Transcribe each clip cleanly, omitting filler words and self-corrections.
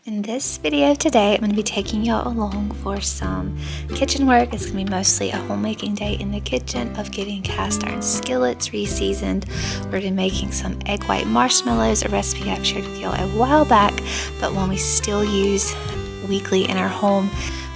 In this video today, I'm going to be taking y'all along for some kitchen work. It's going to be mostly a homemaking day in the kitchen of getting cast iron skillets re-seasoned. We're going to be making some egg white marshmallows, a recipe I've shared with y'all a while back, but one we still use weekly in our home.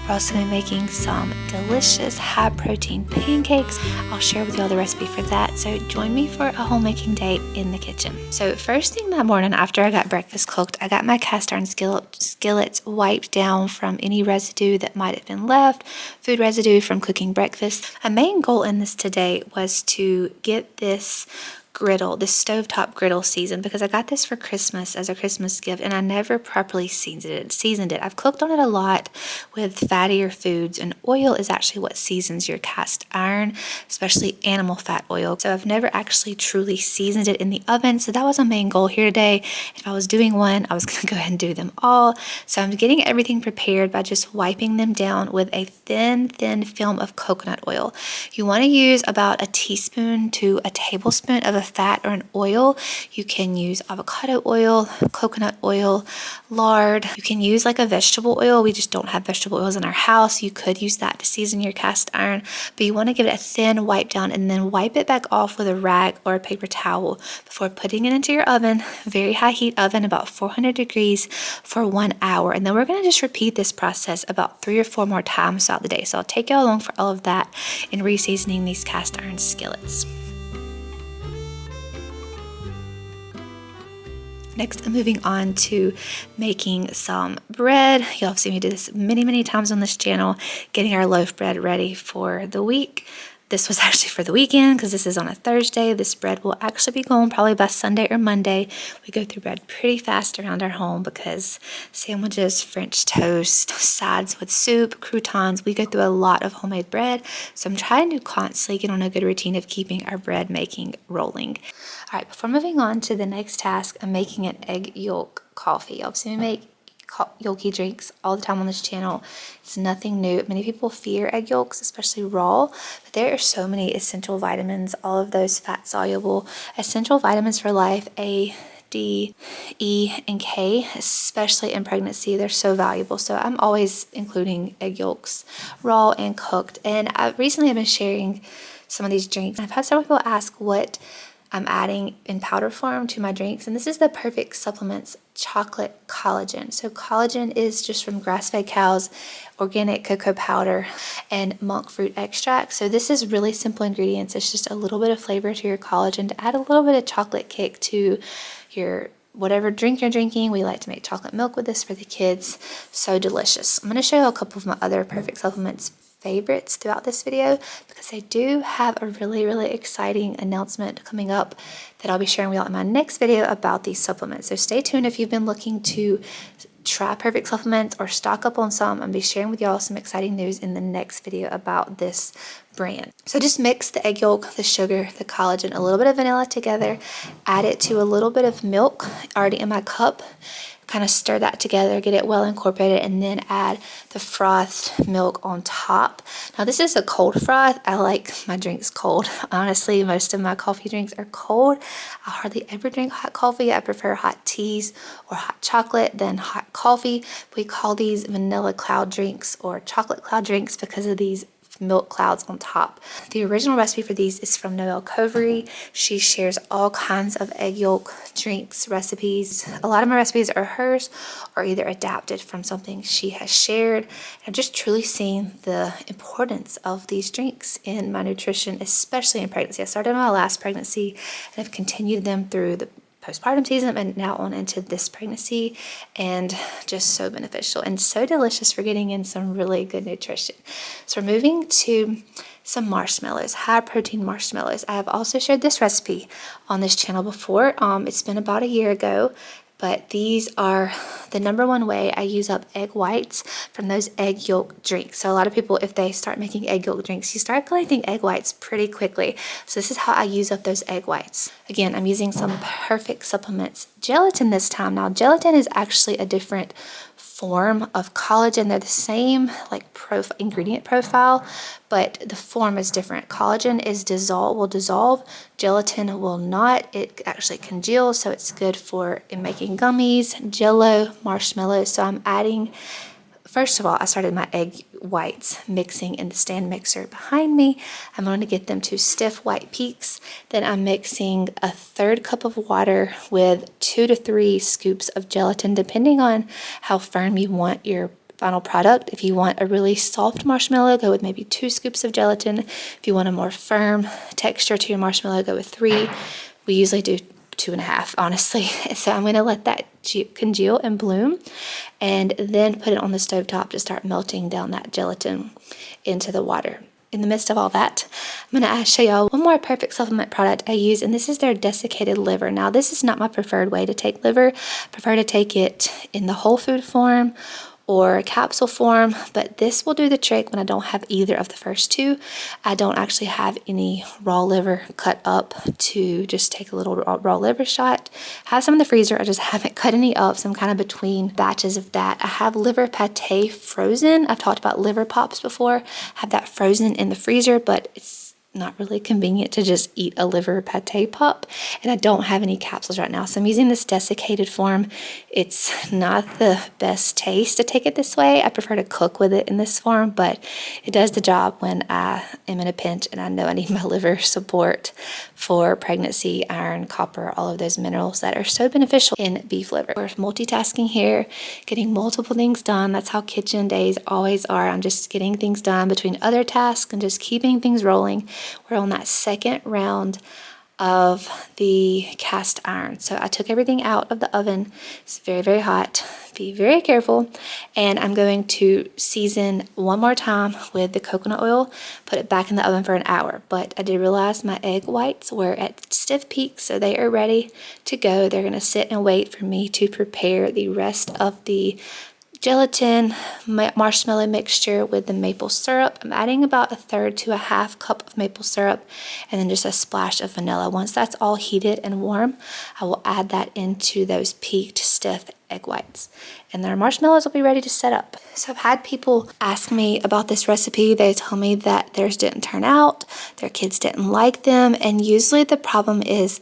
We're also going to be making some delicious high protein pancakes. I'll share with y'all the recipe for that. So join me for a homemaking day in the kitchen. So first thing that morning after I got breakfast cooked, I got my cast iron skillets wiped down from any residue that might have been left, food residue from cooking breakfast. My main goal in this today was to get this griddle, this stovetop griddle seasoned, because I got this for Christmas as a Christmas gift and I never properly seasoned it. I've cooked on it a lot with fattier foods, and oil is actually what seasons your cast iron, especially animal fat oil. So I've never actually truly seasoned it in the oven. So that was my main goal here today. If I was doing one, I was going to go ahead and do them all. So I'm getting everything prepared by just wiping them down with a thin film of coconut oil. You want to use about a teaspoon to a tablespoon of a fat or an oil. You can use avocado oil, coconut oil, lard. You can use like a vegetable oil. We just don't have vegetable oils in our house. You could use that to season your cast iron, but you want to give it a thin wipe down and then wipe it back off with a rag or a paper towel before putting it into your oven. Very high heat oven, about 400 degrees for 1 hour. And then we're going to just repeat this process about 3 or 4 more times throughout the day. So I'll take you along for all of that in re-seasoning these cast iron skillets. Next, I'm moving on to making some bread. You'll have seen me do this many times on this channel, getting our loaf bread ready for the week. This was actually for the weekend because this is on a Thursday. This bread will actually be gone probably by Sunday or Monday. We go through bread pretty fast around our home because sandwiches, French toast, sides with soup, croutons, we go through a lot of homemade bread. So I'm trying to constantly get on a good routine of keeping our bread making rolling. All right, before moving on to the next task, I'm making an egg yolk coffee. I'll see me make yolky drinks all the time on this channel. It's nothing new. Many people fear egg yolks, especially raw, but there are so many essential vitamins, all of those fat soluble essential vitamins for life, A, D, E, and K, especially in pregnancy. They're so valuable. So I'm always including egg yolks, raw and cooked. And recently I've been sharing some of these drinks. I've had several people ask what I'm adding in powder form to my drinks, and this is the Perfect Supplements chocolate collagen. So collagen is just from grass-fed cows, organic cocoa powder, and monk fruit extract. So this is really simple ingredients. It's just a little bit of flavor to your collagen to add a little bit of chocolate kick to your whatever drink you're drinking. We like to make chocolate milk with this for the kids. So delicious. I'm going to show you a couple of my other Perfect Supplements favorites throughout this video because I do have a really exciting announcement coming up that I'll be sharing with y'all in my next video about these supplements. So stay tuned if you've been looking to try Perfect Supplements or stock up on some. I'll be sharing with y'all some exciting news in the next video about this brand. So just mix the egg yolk, the sugar, the collagen, a little bit of vanilla together, add it to a little bit of milk already in my cup, kind of stir that together, get it well incorporated, and then add the frothed milk on top. Now this is a cold froth. I like my drinks cold. Honestly, most of my coffee drinks are cold. I hardly ever drink hot coffee. I prefer hot teas or hot chocolate than hot coffee. We call these vanilla cloud drinks or chocolate cloud drinks because of these milk clouds on top. The original recipe for these is from Noelle Covery. She shares all kinds of egg yolk drinks recipes. A lot of my recipes are hers or either adapted from something she has shared. I've just truly seen the importance of these drinks in my nutrition, especially in pregnancy. I started my last pregnancy and have continued them through the postpartum season and now on into this pregnancy, and just so beneficial and so delicious for getting in some really good nutrition. So we're moving to some marshmallows, high protein marshmallows. I have also shared this recipe on this channel before. It's been about a year ago, but these are the #1 way I use up egg whites from those egg yolk drinks. So a lot of people, if they start making egg yolk drinks, you start collecting egg whites pretty quickly. So this is how I use up those egg whites. Again, I'm using some Perfect Supplements gelatin this time. Now, gelatin is actually a different form of collagen. They're the same like ingredient profile, but the form is different. Collagen will dissolve, gelatin will not. It actually congeals, so it's good for in making gummies, jello, marshmallows. So I'm adding, first of all, I started my egg whites mixing in the stand mixer behind me. I'm going to get them to stiff white peaks. Then I'm mixing a 1/3 cup of water with 2 to 3 scoops of gelatin, depending on how firm you want your final product. If you want a really soft marshmallow, go with maybe 2 scoops of gelatin. If you want a more firm texture to your marshmallow, go with 3. We usually do 2.5, honestly. So I'm going to let that congeal and bloom, and then put it on the stovetop to start melting down that gelatin into the water. In the midst of all that, I'm going to show y'all one more perfect supplement product I use, and this is their desiccated liver. Now, this is not my preferred way to take liver. I prefer to take it in the whole food form or capsule form, but this will do the trick when I don't have either of the first two. I don't actually have any raw liver cut up to just take a little raw liver shot. I have some in the freezer, I just haven't cut any up, so I'm kind of between batches of that. I have liver pate frozen. I've talked about liver pops before. I have that frozen in the freezer, but it's not really convenient to just eat a liver pate pop, and I don't have any capsules right now, so I'm using this desiccated form. It's not the best taste to take it this way. I prefer to cook with it in this form, but it does the job when I am in a pinch and I know I need my liver support for pregnancy, iron, copper, all of those minerals that are so beneficial in beef liver. We're multitasking here, getting multiple things done. That's how kitchen days always are. I'm just getting things done between other tasks and just keeping things rolling. We're on that second round of the cast iron. So I took everything out of the oven. It's very, very hot. Be very careful. And I'm going to season one more time with the coconut oil, put it back in the oven for an hour. But I did realize my egg whites were at stiff peaks, so they are ready to go. They're going to sit and wait for me to prepare the rest of the gelatin marshmallow mixture with the maple syrup. I'm adding about 1/3 to 1/2 cup of maple syrup, and then just a splash of vanilla. Once that's all heated and warm, I will add that into those peaked stiff egg whites, and their marshmallows will be ready to set up. So I've had people ask me about this recipe. They told me that theirs didn't turn out, their kids didn't like them, and usually the problem is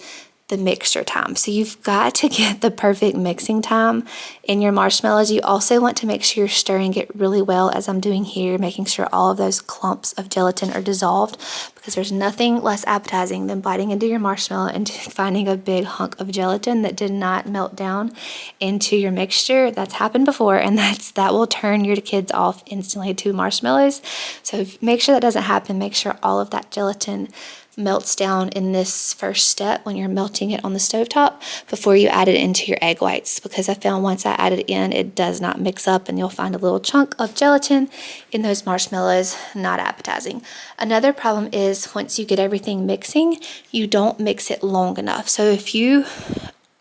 the mixture time. So you've got to get the perfect mixing time in your marshmallows. You also want to make sure you're stirring it really well, as I'm doing here, making sure all of those clumps of gelatin are dissolved, because there's nothing less appetizing than biting into your marshmallow and finding a big hunk of gelatin that did not melt down into your mixture. That's happened before, and that will turn your kids off instantly to marshmallows. So make sure that doesn't happen. Make sure all of that gelatin melts down in this first step when you're melting it on the stovetop before you add it into your egg whites, because I found once I add it in, it does not mix up and you'll find a little chunk of gelatin in those marshmallows. Not appetizing. Another problem is once you get everything mixing, you don't mix it long enough. So if you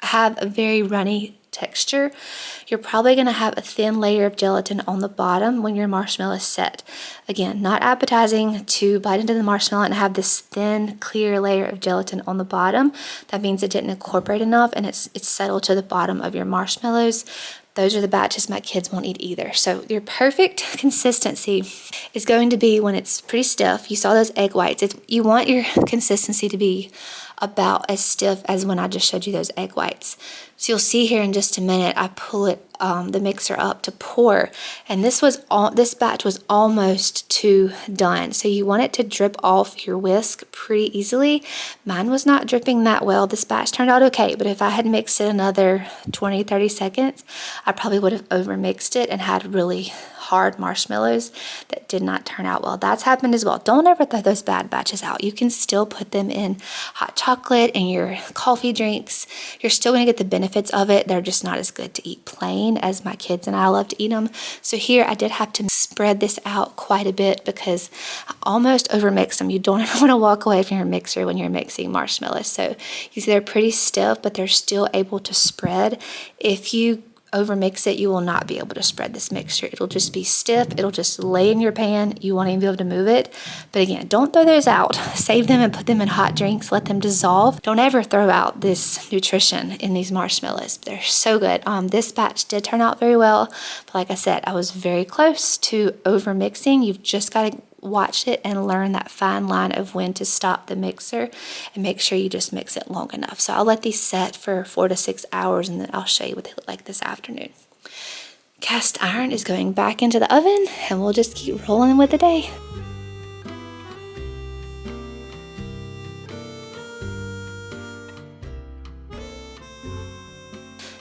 have a very runny texture, you're probably going to have a thin layer of gelatin on the bottom when your marshmallow is set. Again, not appetizing to bite into the marshmallow and have this thin, clear layer of gelatin on the bottom. That means it didn't incorporate enough and it's settled to the bottom of your marshmallows. Those are the batches my kids won't eat either. So your perfect consistency is going to be when it's pretty stiff. You saw those egg whites. You want your consistency to be about as stiff as when I just showed you those egg whites. So you'll see here in just a minute, I pull it the mixer up to pour, and this batch was almost too done. So you want it to drip off your whisk pretty easily. Mine was not dripping that well. This batch turned out okay, but if I had mixed it another 20-30 seconds, I probably would have over mixed it and had really hard marshmallows that did not turn out well. That's happened as well. Don't ever throw those bad batches out. You can still put them in hot chocolate and your coffee drinks. You're still going to get the benefits of it. They're just not as good to eat plain as my kids and I love to eat them. So here I did have to spread this out quite a bit because I almost overmixed them. You don't ever want to walk away from your mixer when you're mixing marshmallows. So you see they're pretty stiff, but they're still able to spread. If you over mix it, you will not be able to spread this mixture. It'll just be stiff. It'll just lay in your pan. You won't even be able to move it. But again, don't throw those out. Save them and put them in hot drinks. Let them dissolve. Don't ever throw out this nutrition in these marshmallows. They're so good. This batch did turn out very well. But like I said, I was very close to over mixing. You've just got to watch it and learn that fine line of when to stop the mixer and make sure you just mix it long enough. So I'll let these set for 4 to 6 hours and then I'll show you what they look like this afternoon. Cast iron is going back into the oven and we'll just keep rolling with the day.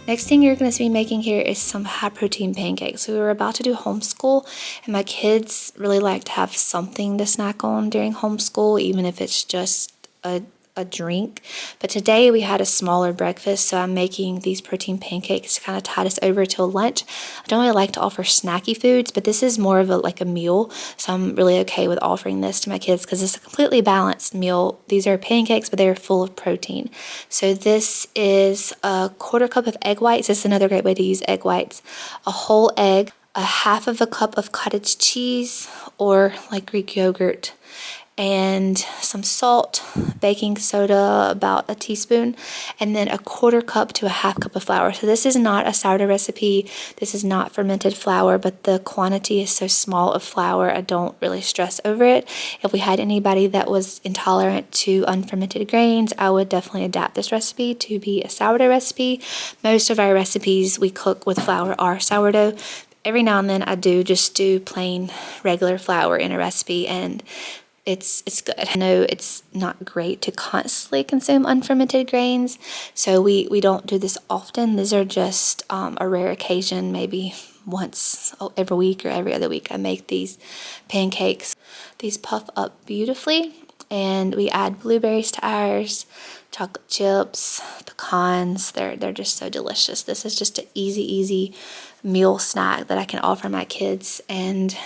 Next thing you're going to be making here is some high protein pancakes. So we were about to do homeschool and my kids really like to have something to snack on during homeschool, even if it's just a drink. But today we had a smaller breakfast, so I'm making these protein pancakes to kind of tide us over till lunch. I don't really like to offer snacky foods, but this is more of a meal, so I'm really okay with offering this to my kids because it's a completely balanced meal. These are pancakes, but they're full of protein. So this is a 1/4 cup of egg whites. This is another great way to use egg whites. A whole egg, a 1/2 cup of cottage cheese or like Greek yogurt, and some salt, baking soda, about a teaspoon, and then a 1/4 cup to a 1/2 cup of flour. So this is not a sourdough recipe. This is not fermented flour, but the quantity is so small of flour, I don't really stress over it. If we had anybody that was intolerant to unfermented grains, I would definitely adapt this recipe to be a sourdough recipe. Most of our recipes we cook with flour are sourdough. Every now and then I do just do plain regular flour in a recipe, and it's good. I know it's not great to constantly consume unfermented grains, so we don't do this often. These are just a rare occasion, maybe once every week or every other week I make these pancakes. These puff up beautifully, and we add blueberries to ours, chocolate chips, pecans. They're just so delicious. This is just an easy meal snack that I can offer my kids and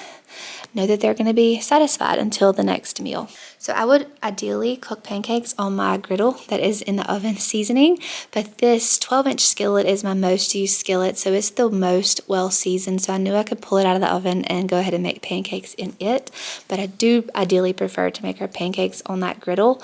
know that they're going to be satisfied until the next meal. So I would ideally cook pancakes on my griddle that is in the oven seasoning, but this 12-inch skillet is my most used skillet, so it's the most well seasoned, so I knew I could pull it out of the oven and go ahead and make pancakes in it, but I do ideally prefer to make our pancakes on that griddle.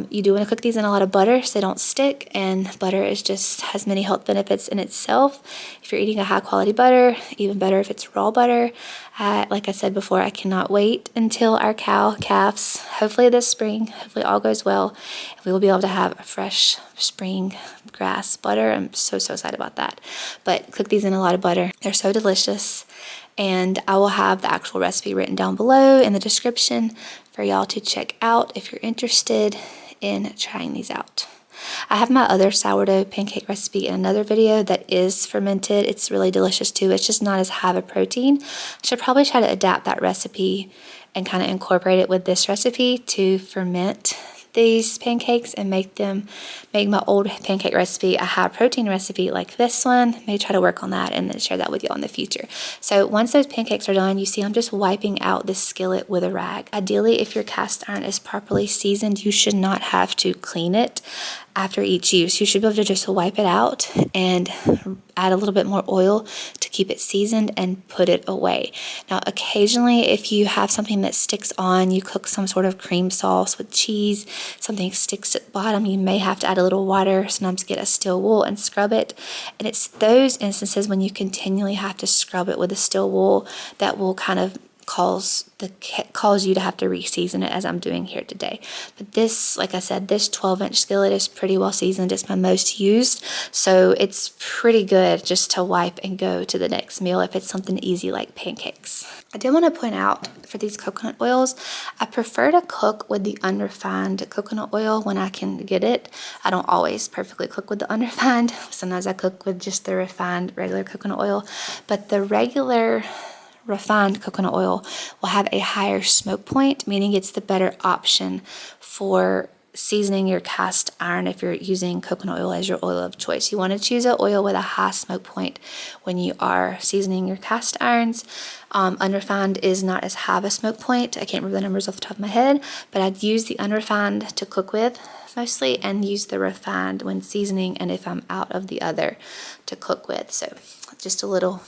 You do want to cook these in a lot of butter so they don't stick, and butter has many health benefits in itself. If you're eating a high quality butter, even better if it's raw butter. Like I said before, I cannot wait until our cow calves, hopefully this spring, hopefully all goes well, and we will be able to have a fresh spring grass butter. I'm so excited about that. But cook these in a lot of butter. They're so delicious, and I will have the actual recipe written down below in the description for y'all to check out if you're interested in trying these out. I have my other sourdough pancake recipe in another video that is fermented. It's really delicious too. It's just not as high of a protein. I should probably try to adapt that recipe and kind of incorporate it with this recipe to ferment these pancakes and make my old pancake recipe a high protein recipe like this one. Maybe try to work on that and then share that with you in the future. So once those pancakes are done, you see I'm just wiping out this skillet with a rag. Ideally, if your cast iron is properly seasoned, you should not have to clean it after each use. You should be able to just wipe it out and add a little bit more oil to keep it seasoned and put it away. Now, occasionally, if you have something that sticks on, you cook some sort of cream sauce with cheese, something sticks at the bottom, you may have to add a little water, sometimes get a steel wool and scrub it. And it's those instances when you continually have to scrub it with a steel wool that will kind of cause you to have to re-season it, as I'm doing here today. But this, like I said, this 12-inch skillet is pretty well seasoned. It's my most used, so it's pretty good just to wipe and go to the next meal if it's something easy like pancakes. I did want to point out for these coconut oils, I prefer to cook with the unrefined coconut oil when I can get it. I don't always perfectly cook with the unrefined. Sometimes I cook with just the refined regular coconut oil, but the regular refined coconut oil will have a higher smoke point, meaning it's the better option for seasoning your cast iron if you're using coconut oil as your oil of choice. You want to choose an oil with a high smoke point when you are seasoning your cast irons. Unrefined is not as high of a smoke point. I can't remember the numbers off the top of my head, but I'd use the unrefined to cook with mostly and use the refined when seasoning and if I'm out of the other to cook with. So just a little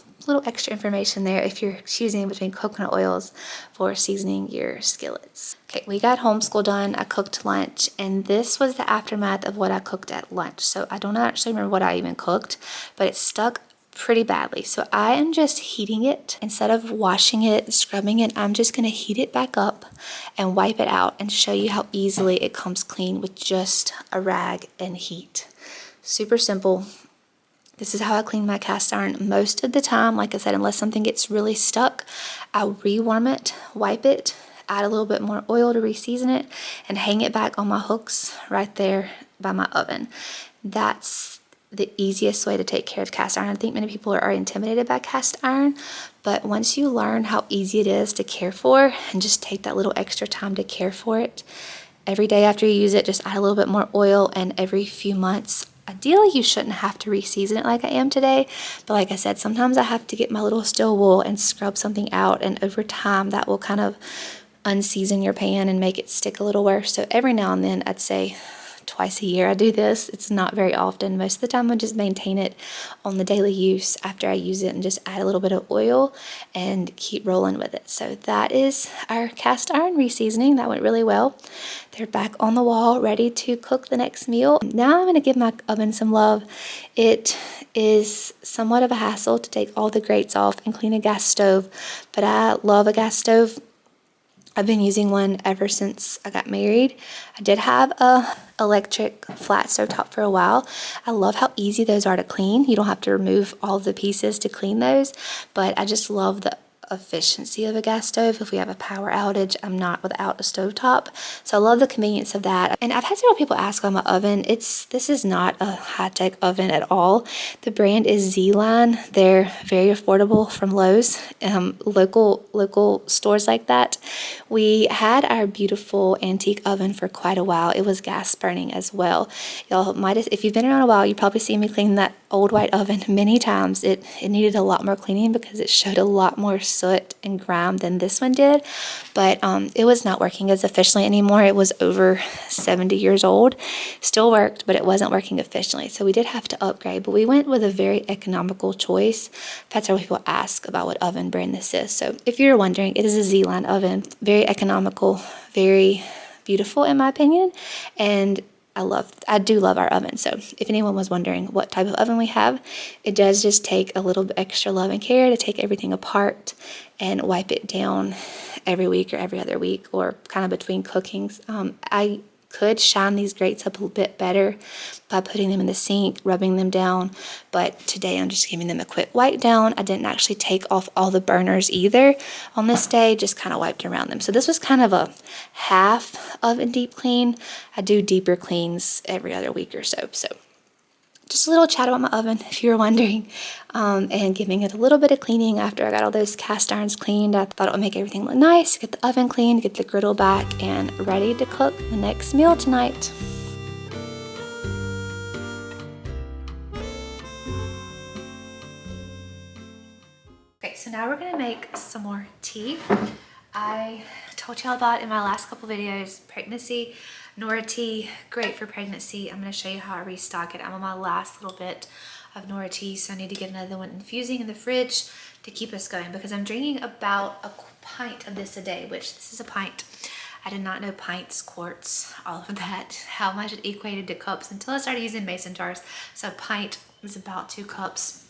extra information there if you're choosing between coconut oils for seasoning your skillets. Okay, we got homeschool done. I cooked lunch, and this was the aftermath of what I cooked at lunch. So I don't actually remember what I even cooked, but it stuck pretty badly. So I am just heating it. Instead of washing it, scrubbing it, I'm just gonna heat it back up and wipe it out and show you how easily it comes clean with just a rag and heat. Super simple. This is how I clean my cast iron most of the time. Like I said, unless something gets really stuck, I'll rewarm it, wipe it, add a little bit more oil to re-season it, and hang it back on my hooks right there by my oven. That's the easiest way to take care of cast iron. I think many people are intimidated by cast iron, but once you learn how easy it is to care for and just take that little extra time to care for it, every day after you use it, just add a little bit more oil, and every few months, ideally you shouldn't have to re-season it like I am today, but like I said, sometimes I have to get my little steel wool and scrub something out, and over time that will kind of unseason your pan and make it stick a little worse. So every now and then, I'd say twice a year I do this. It's not very often. Most of the time I just maintain it on the daily use after I use it and just add a little bit of oil and keep rolling with it. So that is our cast iron re-seasoning. That went really well. They're back on the wall ready to cook the next meal. Now I'm going to give my oven some love. It is somewhat of a hassle to take all the grates off and clean a gas stove, but I love a gas stove. I've been using one ever since I got married. I did have a electric flat stove top for a while. I love how easy those are to clean. You don't have to remove all the pieces to clean those, but I just love the efficiency of a gas stove. If we have a power outage, I'm not without a stovetop. So I love the convenience of that. And I've had several people ask on my oven. This is not a high-tech oven at all. The brand is Z-Line. They're very affordable from Lowe's, local stores like that. We had our beautiful antique oven for quite a while. It was gas burning as well. Y'all might have, if you've been around a while, you probably seen me clean that old white oven many times. It needed a lot more cleaning because it showed a lot more soot and grime than this one did, but it was not working as efficiently anymore. It was over 70 years old. Still worked, but it wasn't working efficiently, so we did have to upgrade, but we went with a very economical choice. I've had several people ask about what oven brand this is, so if you're wondering, it is a Z-Line oven. Very economical, very beautiful in my opinion, and I do love our oven. So if anyone was wondering what type of oven we have, it does just take a little bit extra love and care to take everything apart and wipe it down every week or every other week, or kind of between cookings. I could shine these grates up a bit better by putting them in the sink, rubbing them down, but today I'm just giving them a quick wipe down. I didn't actually take off all the burners either on this day, just kind of wiped around them. So this was kind of a half of a deep clean. I do deeper cleans every other week or so. So just a little chat about my oven, if you were wondering, and giving it a little bit of cleaning after I got all those cast irons cleaned. I thought it would make everything look nice, get the oven cleaned, get the griddle back, and ready to cook the next meal tonight. Okay, so now we're gonna make some more tea. I told y'all about in my last couple videos, pregnancy, Nora tea, great for pregnancy. I'm gonna show you how I restock it. I'm on my last little bit of Nora tea, so I need to get another one infusing in the fridge to keep us going, because I'm drinking about a pint of this a day, which this is a pint. I did not know pints, quarts, all of that, how much it equated to cups until I started using mason jars. So a pint is about 2 cups.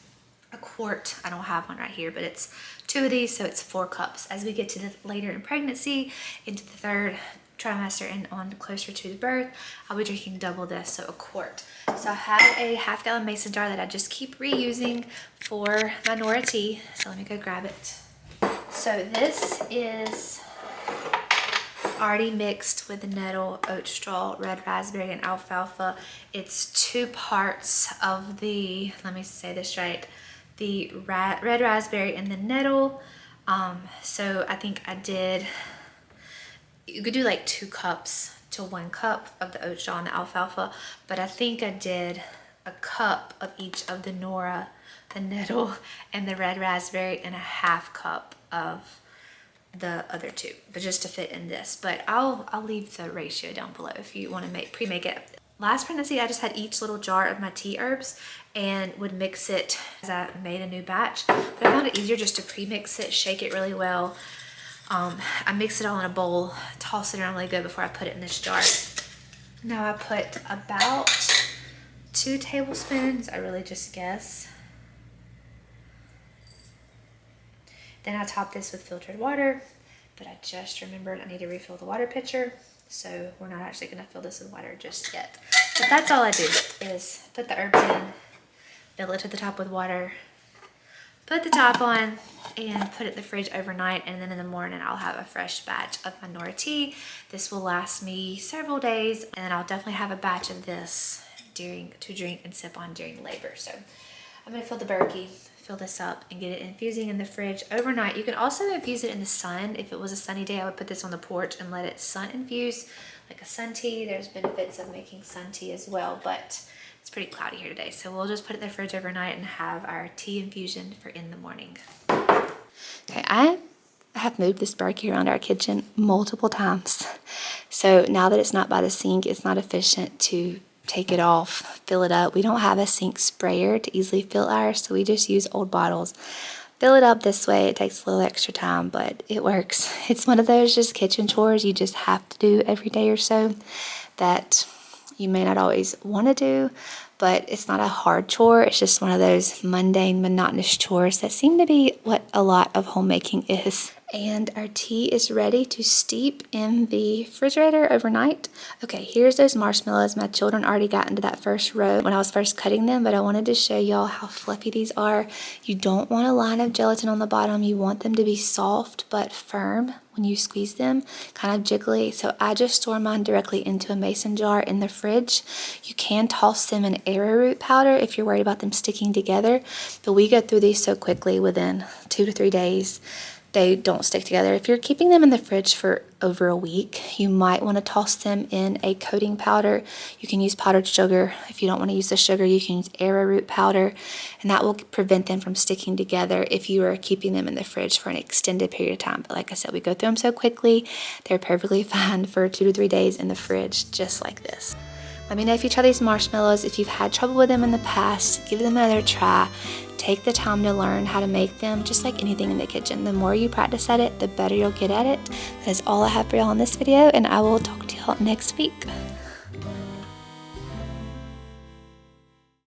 A quart, I don't have one right here, but it's 2 of these, so it's 4 cups. As we get to the later in pregnancy, into the 3rd trimester and on closer to the birth, I'll be drinking double this, so a quart. So I have a 1/2 gallon mason jar that I just keep reusing for my Nora tea, so let me go grab it. So this is already mixed with the Nettle, Oatstraw, red raspberry, and alfalfa. It's 2 parts of the, let me say this right, the red raspberry and the Nettle. So I think I did, you could do like 2 cups to 1 cup of the Oatstraw and the alfalfa, but I think I did a cup of each of the Nora, the Nettle, and the red raspberry, and a 1/2 cup of the other 2, but just to fit in this. But I'll leave the ratio down below if you want to pre-make it. Last pregnancy, I just had each little jar of my tea herbs and would mix it as I made a new batch. But I found it easier just to pre-mix it, shake it really well. I mix it all in a bowl, toss it around really good before I put it in this jar. Now I put about 2 tablespoons, I really just guess. Then I top this with filtered water, but I just remembered I need to refill the water pitcher. So we're not actually gonna fill this with water just yet. But that's all I do, is put the herbs in, fill it to the top with water, put the top on, and put it in the fridge overnight. And then in the morning, I'll have a fresh batch of my Nora tea. This will last me several days, and then I'll definitely have a batch of this to drink and sip on during labor. So I'm gonna fill the Berkey, fill this up, and get it infusing in the fridge overnight. You can also infuse it in the sun. If it was a sunny day, I would put this on the porch and let it sun infuse like a sun tea. There's benefits of making sun tea as well, but it's pretty cloudy here today. So we'll just put it in the fridge overnight and have our tea infusion for in the morning. Okay, I have moved this Berkey around our kitchen multiple times. So now that it's not by the sink, it's not efficient to take it off, fill it up. We don't have a sink sprayer to easily fill ours, so we just use old bottles. Fill it up this way. It takes a little extra time, but it works. It's one of those just kitchen chores you just have to do every day or so that you may not always want to do, but it's not a hard chore. It's just one of those mundane, monotonous chores that seem to be what a lot of homemaking is. And our tea is ready to steep in the refrigerator overnight. Okay, here's those marshmallows. My children already got into that first row when I was first cutting them, but I wanted to show y'all how fluffy these are. You don't want a line of gelatin on the bottom. You want them to be soft but firm when you squeeze them, kind of jiggly. So I just store mine directly into a mason jar in the fridge. You can toss them in arrowroot powder if you're worried about them sticking together, but we go through these so quickly within 2 to 3 days. They don't stick together. If you're keeping them in the fridge for over a week, you might want to toss them in a coating powder. You can use powdered sugar. If you don't want to use the sugar, you can use arrowroot powder, and that will prevent them from sticking together if you are keeping them in the fridge for an extended period of time. But like I said, we go through them so quickly, they're perfectly fine for 2 to 3 days in the fridge, just like this. Let me know if you try these marshmallows. If you've had trouble with them in the past, give them another try. Take the time to learn how to make them, just like anything in the kitchen. The more you practice at it, the better you'll get at it. That is all I have for y'all in this video, and I will talk to y'all next week.